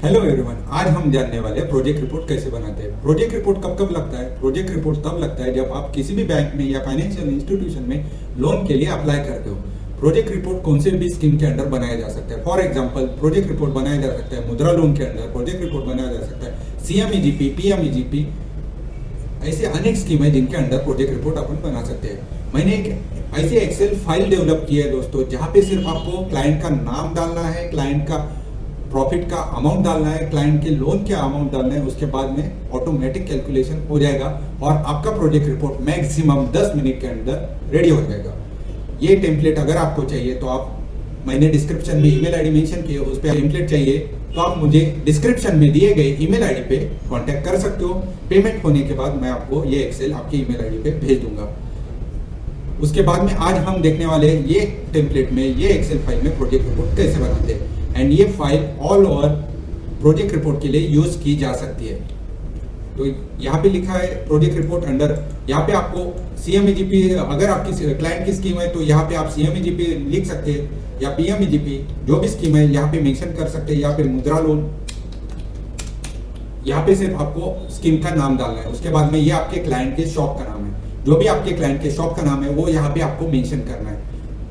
Hello everyone, आज हम जानने वाले हैं प्रोजेक्ट रिपोर्ट कैसे बनाते हैं। प्रोजेक्ट रिपोर्ट कब कब लगता है? प्रोजेक्ट रिपोर्ट तब लगता है जब आप किसी भी बैंक में या फाइनेंशियल इंस्टीट्यूशन में लोन के लिए अप्लाई करते हो। प्रोजेक्ट रिपोर्ट कौन से भी स्कीम के अंडर बनाया जा सकता है। फॉर एग्जांपल, प्रोजेक्ट रिपोर्ट बनाया जा सकता है मुद्रा लोन के अंदर, प्रोजेक्ट रिपोर्ट बनाया जा सकता है सीएमईजीपी, पीएमईजीपी, ऐसे अनेक स्कीम है जिनके अंडर प्रोजेक्ट रिपोर्ट अपन बना सकते हैं। मैंने एक ऐसी एक्सेल फाइल डेवलप की है दोस्तों, जहाँ पे सिर्फ आपको क्लाइंट का नाम डालना है, क्लाइंट का प्रॉफिट का अमाउंट डालना है, क्लाइंट के लोन का अमाउंट डालना है, उसके बाद में ऑटोमेटिक कैलकुलेशन हो जाएगा और आपका प्रोजेक्ट रिपोर्ट मैक्सिमम 10 मिनट के अंदर रेडी हो जाएगा। ये टेम्पलेट अगर आपको चाहिए तो आप, मैंने डिस्क्रिप्शन में ईमेल आईडी मेंशन की है, उस पर टेम्पलेट चाहिए तो आप मुझे डिस्क्रिप्शन में दिए गए ईमेल आईडी पे कांटेक्ट कर सकते हो। पेमेंट होने के बाद मैं आपको ये एक्सेल आपके ईमेल आईडी पे भेज दूंगा। उसके बाद में आज हम देखने वाले ये टेम्पलेट में, ये एक्सेल फाइल में प्रोजेक्ट रिपोर्ट कैसे बनाते हैं। एंड ये file all over project report के लिए यूज की जा सकती है। तो यहाँ पे लिखा है प्रोजेक्ट रिपोर्ट अंडर, यहाँ पे आपको सीएमईजीपी, अगर आपकी क्लाइंट की स्कीम है तो यहाँ पे आप सीएमईजीपी लिख सकते हैं या पीएमईजीपी, जो भी स्कीम है यहाँ पे मेंशन कर सकते हैं, या फिर मुद्रा लोन। यहाँ पे सिर्फ आपको स्कीम का नाम डालना है। उसके बाद में ये आपके क्लाइंट के शॉप का नाम है, जो भी आपके क्लाइंट के शॉप का नाम है वो यहाँ पे आपको मेंशन करना है।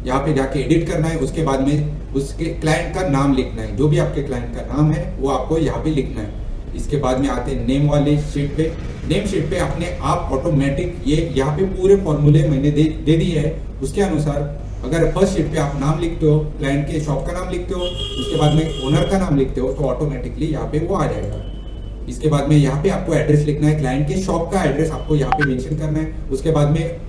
यहाँ पे जाके एडिट करना है, उसके बाद में उसके क्लाइंट का नाम लिखना है, जो भी आपके क्लाइंट का नाम है वो आपको यहाँ पे लिखना है। इसके बाद में आते हैं नेम वाले शीट पे। नेम शीट पे अपने आप ऑटोमेटिक ये यहाँ पे पूरे फॉर्मूले मैंने दे दिए है। उसके अनुसार अगर फर्स्ट शीट पे आप नाम लिखते हो, क्लाइंट के शॉप का नाम लिखते हो, उसके बाद में ओनर का नाम लिखते हो, तो ऑटोमेटिकली यहाँ पे वो आ जाएगा। इसके बाद में यहाँ पे आपको एड्रेस लिखना है, क्लाइंट के शॉप का एड्रेस आपको यहाँ पे मेंशन करना है। उसके बाद में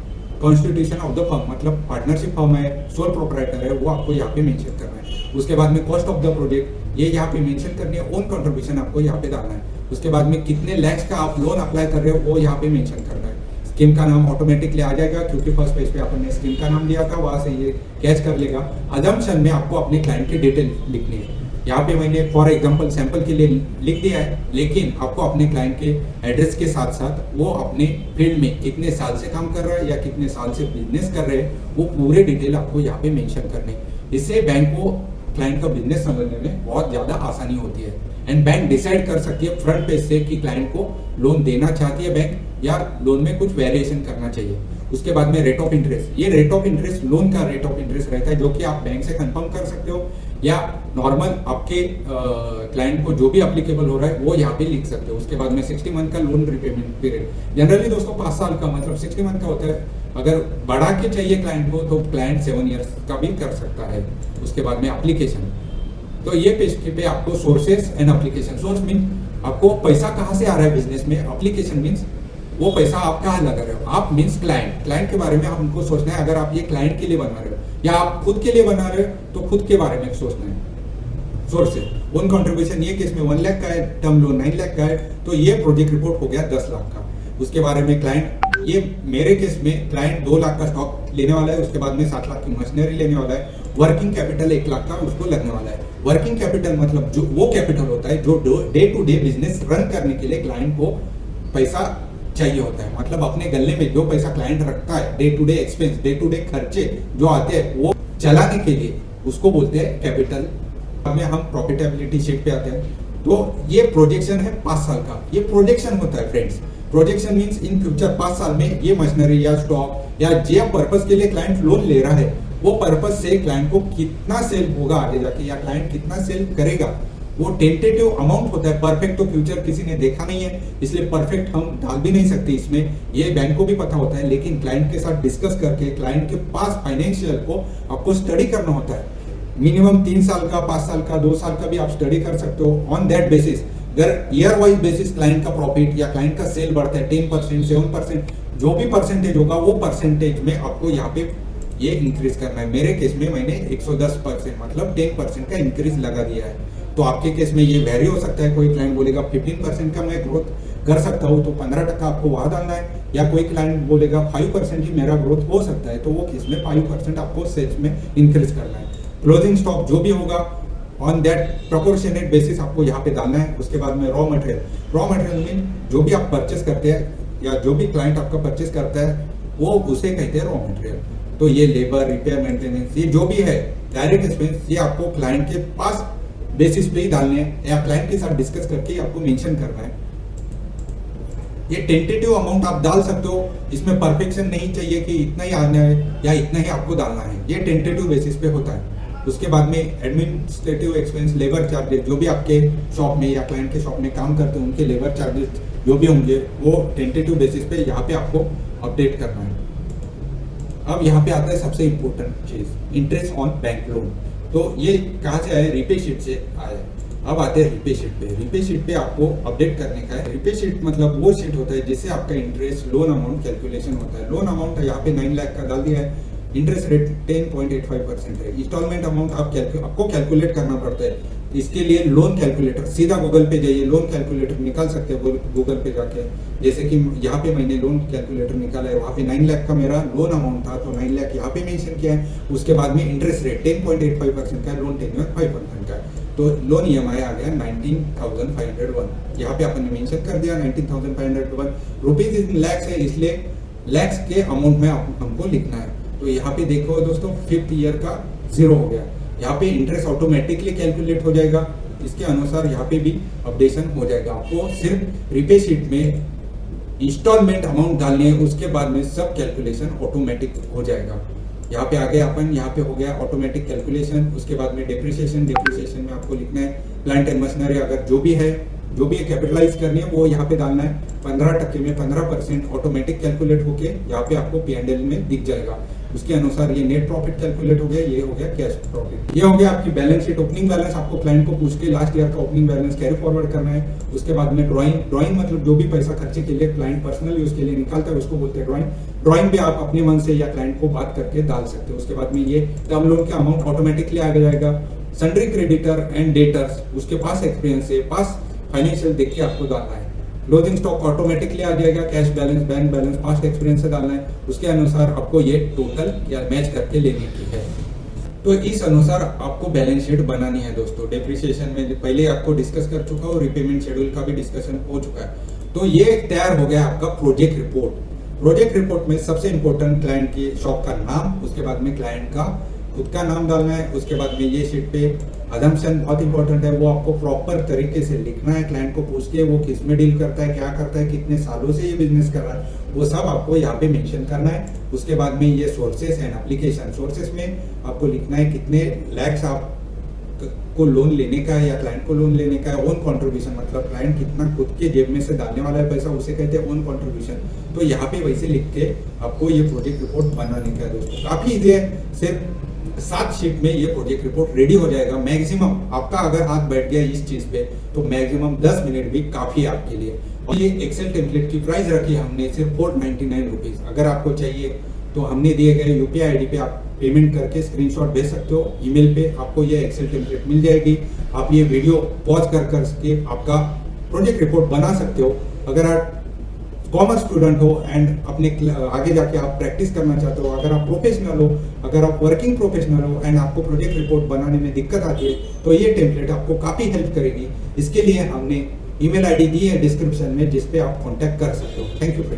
कॉन्स्टिट्यूशन ऑफ द फर्म, मतलब पार्टनरशिप फर्म है, सोल प्रोप्राइटर है, वो आपको यहाँ पे मेंशन करना है। उसके बाद में कॉस्ट ऑफ द प्रोजेक्ट ये यहाँ पे मेंशन करनी है, ओन कंट्रीब्यूशन आपको यहाँ पे डालना है। उसके बाद में कितने लैक्स का आप लोन अप्लाई कर रहे हो वो यहाँ पे मेंशन करना है। स्कीम का नाम ऑटोमेटिकली आ जाएगा क्योंकि फर्स्ट पेज पे आपने स्कीम का नाम दिया था, वहां से ये कैच कर लेगा। अजम्पशन में आपको अपने क्लाइंट की डिटेल लिखनी है। यहाँ पे मैंने फॉर एग्जांपल सैंपल के लिए लिख दिया है, लेकिन आपको अपने क्लाइंट के एड्रेस के साथ साथ वो अपने फील्ड में कितने साल से काम कर रहा है या कितने साल से बिजनेस कर रहे हैं वो पूरे डिटेल आपको यहाँ पे मेंशन करने। इससे बैंक को क्लाइंट का बिजनेस समझने में बहुत ज्यादा आसानी होती है। एंड बैंक डिसाइड कर सकती है फ्रंट पेज से कि क्लाइंट को लोन देना चाहती है बैंक, या लोन में कुछ वेरिएशन करना चाहिए। उसके बाद में रेट ऑफ इंटरेस्ट, ये रेट ऑफ इंटरेस्ट लोन का रेट ऑफ इंटरेस्ट रहता है, जो कि आप बैंक से कंफर्म कर सकते हो या नॉर्मल आपके क्लाइंट को जो भी एप्लीकेबल हो रहा है वो यहाँ पे लिख सकते हो। उसके बाद में 60 मंथ का लोन रिपेमेंट पीरियड, जनरली दोस्तों 5 साल का, मतलब 60 मंथ का होता है। अगर बढ़ा के चाहिए क्लाइंट को तो क्लाइंट 7 ईयर्स का भी कर सकता है। उसके बाद में एप्लीकेशन, तो ये पेज पे आपको sources and application. Source mean आपको पैसा कहाँ से आ रहा है बिजनेस में, एप्लीकेशन मीन्स वो पैसा आप कहाँ लगा रहे हो। आप मीन्स क्लाइंट के बारे में हमको सोचना है। अगर आप ये क्लाइंट के लिए बना रहे हो या आप खुद के लिए बना रहे हो तो खुद के बारे में सोचना है। सोर्सेज, ओन कंट्रीब्यूशन ये केस में 1 लाख का है, टर्म लोन 9 लाख का है, तो ये प्रोजेक्ट रिपोर्ट हो गया 10 लाख का। उसके बारे में क्लाइंट, ये मेरे केस में क्लाइंट 2 लाख का स्टॉक लेने वाला है, उसके बाद में 7 लाख की मशीनरी लेने वाला है। वर्किंग कैपिटल 1 लाख का उसको लगने वाला है। वर्किंग कैपिटल मतलब जो वो कैपिटल होता है जो day to day business run करने के लिए क्लाइंट को पैसा चाहिए होता है। मतलब अपने गले में जो पैसा क्लाइंट रखता है, day to day expense, day to day खर्चे जो आते हैं वो चलाने के लिए, उसको बोलते हैं कैपिटल। अब में हम प्रॉफिटेबिलिटी शीट पे आते हैं। तो ये प्रोजेक्शन है 5 साल का, ये प्रोजेक्शन होता है friends. Projection means in future 5 साल में ये मशीनरी या स्टॉक या जो पर्पस के लिए क्लाइंट लोन ले रहा है वो पर्पस से क्लाइंट को कितना सेल होगा आगे जाके, या क्लाइंट कितना सेल करेगा, वो टेंटेटिव अमाउंट होता है। परफेक्ट तो फ्यूचर किसी ने देखा नहीं है, इसलिए परफेक्ट हम डाल भी नहीं सकते इसमें। ये बैंक को भी पता होता है, लेकिन क्लाइंट के साथ डिस्कस करके क्लाइंट के पास फाइनेंशियल को आपको स्टडी करना होता है। मिनिमम 3 साल का, 5 साल का, 2 साल का भी आप स्टडी कर सकते हो। ऑन दैट बेसिस, अगर ईयर वाइज बेसिस क्लाइंट का प्रॉफिट या क्लाइंट का सेल बढ़ता है 10%, 7%, जो भी परसेंटेज होगा वो परसेंटेज में आपको यहाँ पे ये इंक्रीज करना है। मेरे केस में मैंने 110% मतलब 10% का इंक्रीज लगा दिया है। तो आपके केस में ये वेरी हो सकता है। कोई क्लाइंट बोलेगा 15% का मैं ग्रोथ कर सकता हूँ, तो 15% आपको वहां डालना है। या कोई क्लाइंट बोलेगा 5% ही मेरा ग्रोथ हो सकता है, तो वो केस में 5% आपको सेल्स में इंक्रीज करना है। क्लोजिंग स्टॉक जो भी होगा ऑन दैट प्रोपोर्शनेट बेसिस आपको यहाँ पे डालना है। उसके बाद में रॉ मटेरियल मीन जो भी आप परचेस करते हैं या जो भी क्लाइंट आपका परचेस करता है वो उसे कहते हैं रॉ मटेरियल। तो ये लेबर, रिपेयर, मेंटेनेंस, ये जो भी है डायरेक्ट एक्सपेंस, ये आपको क्लाइंट के पास बेसिस पे ही डालने हैं या क्लाइंट के साथ डिस्कस करके आपको मेंशन करना है। ये टेंटेटिव अमाउंट आप डाल सकते हो, इसमें परफेक्शन नहीं चाहिए कि इतना ही आना है या इतना ही आपको डालना है, ये टेंटेटिव बेसिस पे होता है। उसके बाद में एडमिनिस्ट्रेटिव एक्सपेंस, लेबर चार्जेस, जो भी आपके शॉप में या क्लाइंट के शॉप में काम करते हैं उनके लेबर चार्जेस जो भी होंगे वो टेंटेटिव बेसिस पे यहाँ पे आपको अपडेट करना है। अब यहाँ पे आता है सबसे इम्पोर्टेंट चीज, इंटरेस्ट ऑन बैंक लोन। तो ये कहाँ से आया? रीपे शीट से आया। अब आते हैं रीपे शीट पे। रीपे शीट पे आपको अपडेट करने का है। रीपे शीट मतलब वो शीट होता है जिससे आपका इंटरेस्ट लोन अमाउंट कैलकुलेशन होता है। लोन अमाउंट यहाँ पे 9 लाख का डाल दिया है, इंटरेस्ट रेट 10.85% है। इंस्टॉलमेंट अमाउंट आपको कैलकुलेट करना पड़ता है। इसके लिए लोन कैलकुलेटर, सीधा गूगल पे जाइए, लोन कैलकुलेटर निकाल सकते हैं गूगल पे जाके। जैसे कि यहाँ पे मैंने लोन कैलकुलेटर निकाला है, वहाँ पे 9 लाख का मेरा लोन अमाउंट था तो 9 लाख यहाँ पे मेंशन किया है। उसके बाद में इंटरेस्ट रेट 10.85% का है, लोन टेन्योर 5% का है। तो लोन EMI आ गया 19,501। यहाँ पे अपन ने मेंशन कर दिया 19,501 रुपीज इन लैक्स है, इसलिए लैक्स के अमाउंट में हमको लिखना है। तो यहाँ पे देखो दोस्तों 5th ईयर का 0 हो गया। यहाँ पे इंटरेस्ट ऑटोमेटिकली कैलकुलेट हो जाएगा, इसके अनुसार यहाँ पे भी अपडेशन हो जाएगा। आपको सिर्फ रीपे शीट में इंस्टॉलमेंट अमाउंट डालनी है, उसके बाद में सब कैलकुलेशन ऑटोमेटिक हो जाएगा। यहाँ पे आ गए अपन, यहाँ पे हो गया ऑटोमेटिक कैलकुलेशन। उसके बाद में डिप्रिसिएशन में आपको लिखना है प्लांट एंड मशीनरी अगर जो भी है कैपिटलाइज करनी है वो यहाँ पे डालना है। 15% में 15% ऑटोमेटिक कैलकुलेट होके यहाँ पे आपको P&L में दिख जाएगा। उसके अनुसार ये नेट प्रॉफिट कैलकुलेट हो गया, ये हो गया कैश प्रॉफिट। ये हो गया आपकी बैलेंस शीट। ओपनिंग बैलेंस आपको क्लाइंट को पूछ के लास्ट ईयर का ओपनिंग बैलेंस कैरी फॉरवर्ड करना है। उसके बाद में ड्राइंग मतलब जो भी पैसा खर्चे के लिए क्लाइंट पर्सनल यूज के लिए निकालता है उसको बोलते हैं ड्राइंग भी आप अपने मन से या क्लाइंट को बात करके डाल सकते हो। उसके बाद में ये टर्म लोन का अमाउंट ऑटोमेटिकली आ जाएगा। सन्ड्री क्रेडिटर एंड डेटर्स, उसके पास एक्सपीरियंस है, पास फाइनेंशियल देख के आपको डालना है। क्लोजिंग स्टॉक ऑटोमेटिकली आ जाएगा, cash balance, bank balance, past experience से डालना है। उसके अनुसार आपको ये टोटल या मैच करके लेने की है। तो इस अनुसार आपको बैलेंस शीट बनानी है दोस्तों। डेप्रिसिएशन में पहले आपको डिस्कस कर चुका हूँ, रिपेमेंट शेड्यूल का भी डिस्कशन हो चुका है। तो ये तैयार हो गया आपका प्रोजेक्ट रिपोर्ट। प्रोजेक्ट रिपोर्ट में सबसे इंपॉर्टेंट क्लाइंट की शॉप का नाम, उसके बाद में क्लाइंट का खुद का नाम डालना है। उसके बाद में ये शीट पे अजम्पशन बहुत इंपॉर्टेंट है, वो आपको प्रॉपर तरीके से लिखना है। क्लाइंट को पूछ के वो किस में डील करता है, क्या करता है, कितने सालों से ये बिजनेस कर रहा है, वो सब आपको यहाँ पे मेंशन करना है। उसके बाद में ये सोर्सेस एंड एप्लीकेशन, सोर्सेस में आपको लिखना है कितने लैक्स आप को लोन लेने का है या क्लाइंट को लोन लेने का है। ओन कंट्रीब्यूशन मतलब क्लाइंट कितना खुद के जेब में से डालने वाला है पैसा, उसे कहते हैं ओन कंट्रीब्यूशन। तो यहाँ पे वैसे लिख के आपको ये प्रोजेक्ट रिपोर्ट बनाने का है दोस्तों। काफी इजी है, सिर्फ 7 शीट में ये प्रोजेक्ट रिपोर्ट रेडी हो जाएगा। मैक्सिमम आपका अगर हाथ बैठ गया इस चीज पे तो मैक्सिमम 10 मिनट भी काफी है आपके लिए। और ये एक्सेल टेम्पलेट की प्राइस रखी हमने सिर्फ 499 रुपीज। अगर आपको चाहिए तो हमने दिए गए UPI ID पे आप पेमेंट करके स्क्रीनशॉट भेज सकते हो। ईमेल पे आपको ये एक्सेल टेम्पलेट मिल जाएगी। आप ये वीडियो पॉज करके आपका प्रोजेक्ट रिपोर्ट बना सकते हो। अगर आप कॉमर्स स्टूडेंट हो एंड अपने आगे जाके आप प्रैक्टिस करना चाहते हो, अगर आप प्रोफेशनल हो, अगर आप वर्किंग प्रोफेशनल हो एंड आपको प्रोजेक्ट रिपोर्ट बनाने में दिक्कत आती है तो ये टेम्पलेट आपको काफी हेल्प करेगी। इसके लिए हमने ईमेल ID दी है डिस्क्रिप्शन में, जिस पे आप कांटेक्ट कर सकते हो। Thank you friends.